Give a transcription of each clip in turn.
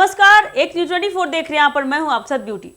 नमस्कार, एक न्यूज 24 देख रहे हैं। यहाँ पर मैं हूँ अफसर ब्यूटी।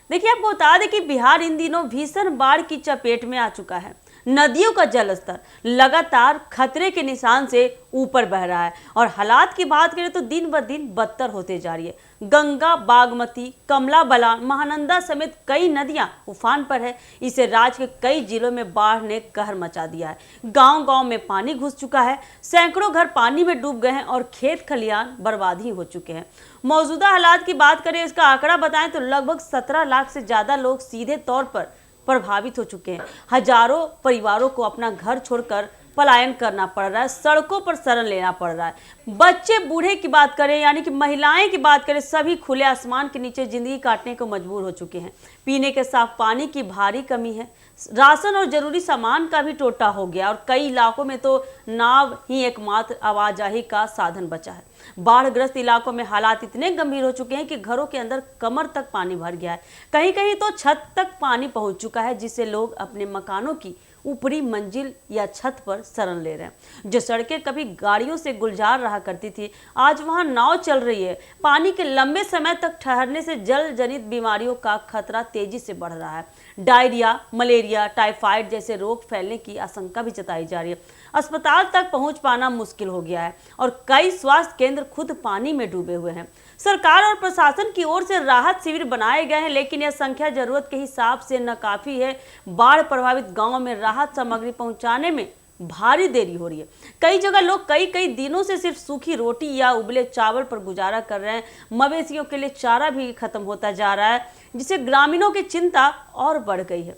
देखिए, आपको बता दें कि बिहार इन दिनों भीषण बाढ़ की चपेट में आ चुका है। नदियों का जलस्तर लगातार खतरे के निशान से ऊपर बह रहा है और हालात की बात करें तो दिन ब दिन बदतर होते जा रही है। गंगा, बागमती, कमला बलान, महानंदा समेत कई नदियां उफान पर है। इसे राज्य के कई जिलों में बाढ़ ने कहर मचा दिया है। गांव-गांव में पानी घुस चुका है, सैकड़ों घर पानी में डूब गए हैं और खेत खलियान बर्बाद ही हो चुके हैं। मौजूदा हालात की बात करें, इसका आंकड़ा बताएं तो लगभग 17 लाख से ज्यादा लोग सीधे तौर पर प्रभावित हो चुके हैं। हजारों परिवारों को अपना घर छोड़कर पलायन करना पड़ रहा है, सड़कों पर शरण लेना पड़ रहा है। बच्चे बूढ़े की बात करें, यानी कि महिलाएं की बात करें, सभी खुले आसमान के नीचे जिंदगी काटने को मजबूर हो चुके हैं। पीने के साफ पानी की भारी कमी है, राशन और जरूरी सामान का भी टोटा हो गया और कई इलाकों में तो नाव ही एकमात्र आवाजाही का साधन बचा है। बाढ़ग्रस्त इलाकों में हालात इतने गंभीर हो चुके हैं कि घरों के अंदर कमर तक पानी भर गया है। कहीं कहीं तो छत तक पानी पहुंच चुका है, जिससे लोग अपने मकानों की ऊपरी मंजिल या छत पर शरण ले रहे हैं। जो सड़कें कभी गाड़ियों से गुलजार रहा करती थी, आज वहां नाव चल रही है। पानी के लंबे समय तक ठहरने से जल जनित बीमारियों का खतरा तेजी से बढ़ रहा है। डायरिया, मलेरिया, टाइफाइड जैसे रोग फैलने की आशंका भी जताई जा रही है। अस्पताल तक पहुंच पाना मुश्किल हो गया है और कई स्वास्थ्य केंद्र खुद पानी में डूबे हुए हैं। सरकार और प्रशासन की ओर से राहत शिविर बनाए गए हैं, लेकिन यह संख्या जरूरत के हिसाब से न काफी है। बाढ़ प्रभावित गांवों में राहत सामग्री पहुंचाने में भारी देरी हो रही है। कई जगह लोग कई दिनों से सिर्फ सूखी रोटी या उबले चावल पर गुजारा कर रहे हैं। मवेशियों के लिए चारा भी खत्म होता जा रहा है, जिससे ग्रामीणों की चिंता और बढ़ गई है।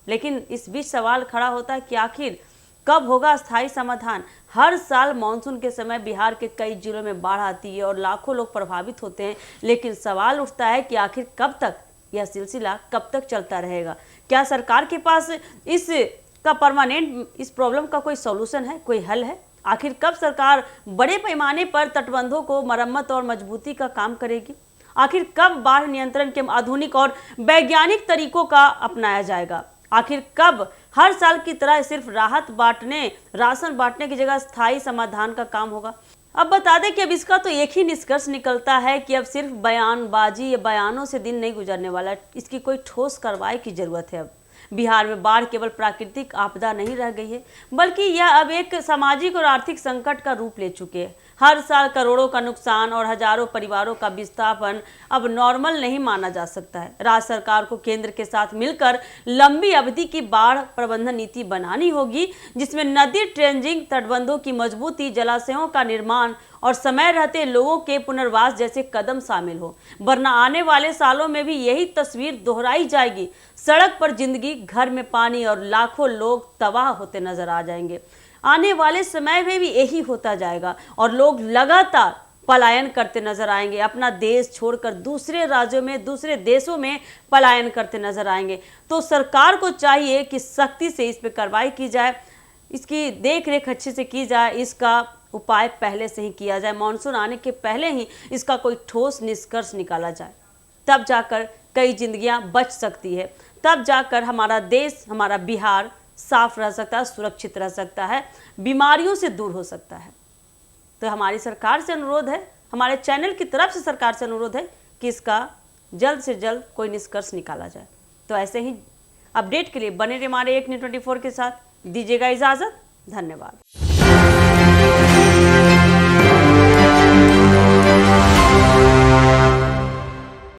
लेकिन इस बीच सवाल खड़ा होता है कि आखिर कब होगा स्थायी समाधान। हर साल मानसून के समय बिहार के कई जिलों में बाढ़ आती है और लाखों लोग प्रभावित होते हैं, लेकिन सवाल उठता है कि आखिर कब तक यह सिलसिला कब तक चलता रहेगा। क्या सरकार के पास इस प्रॉब्लम का कोई सॉल्यूशन है, कोई हल है? आखिर कब सरकार बड़े पैमाने पर तटबंधों को मरम्मत और मजबूती का काम करेगी? आखिर कब बाढ़ नियंत्रण के आधुनिक और वैज्ञानिक तरीकों का अपनाया जाएगा? आखिर कब हर साल की तरह सिर्फ राशन बांटने की जगह स्थायी समाधान का काम होगा? अब बता दें कि अब इसका तो एक ही निष्कर्ष निकलता है कि अब सिर्फ बयानबाजी या बयानों से दिन नहीं गुजरने वाला, इसकी कोई ठोस कार्रवाई की जरूरत है। अब बिहार में बाढ़ केवल प्राकृतिक आपदा नहीं रह गई है, बल्कि यह अब एक सामाजिक और आर्थिक संकट का रूप ले चुके हैं। हर साल करोड़ों का नुकसान और हजारों परिवारों का विस्थापन अब नॉर्मल नहीं माना जा सकता है। राज्य सरकार को केंद्र के साथ मिलकर लंबी अवधि की बाढ़ प्रबंधन नीति बनानी होगी, जिसमें नदी ट्रेंजिंग, तटबंधों की मजबूती, जलाशयों का निर्माण और समय रहते लोगों के पुनर्वास जैसे कदम शामिल हो। वरना आने वाले सालों में भी यही तस्वीर दोहराई जाएगी। सड़क पर जिंदगी, घर में पानी और लाखों लोग तबाह होते नजर आ जाएंगे। आने वाले समय में भी यही होता जाएगा और लोग लगातार पलायन करते नजर आएंगे। अपना देश छोड़कर दूसरे राज्यों में, दूसरे देशों में पलायन करते नजर आएंगे। तो सरकार को चाहिए कि सख्ती से इस पर कार्रवाई की जाए, इसकी देख रेख अच्छे से की जाए, इसका उपाय पहले से ही किया जाए। मानसून आने के पहले ही इसका कोई ठोस निष्कर्ष निकाला जाए, तब जाकर कई जिंदगियां बच सकती है। तब जाकर हमारा देश, हमारा बिहार साफ रह सकता है, सुरक्षित रह सकता है, बीमारियों से दूर हो सकता है। तो हमारी सरकार से अनुरोध है, हमारे चैनल की तरफ से सरकार से अनुरोध है कि इसका जल्द से जल्द कोई निष्कर्ष निकाला जाए। तो ऐसे ही अपडेट के लिए बने रहिए हमारे एक न्यूज़ 24 के साथ। दीजिएगा इजाज़त। धन्यवाद।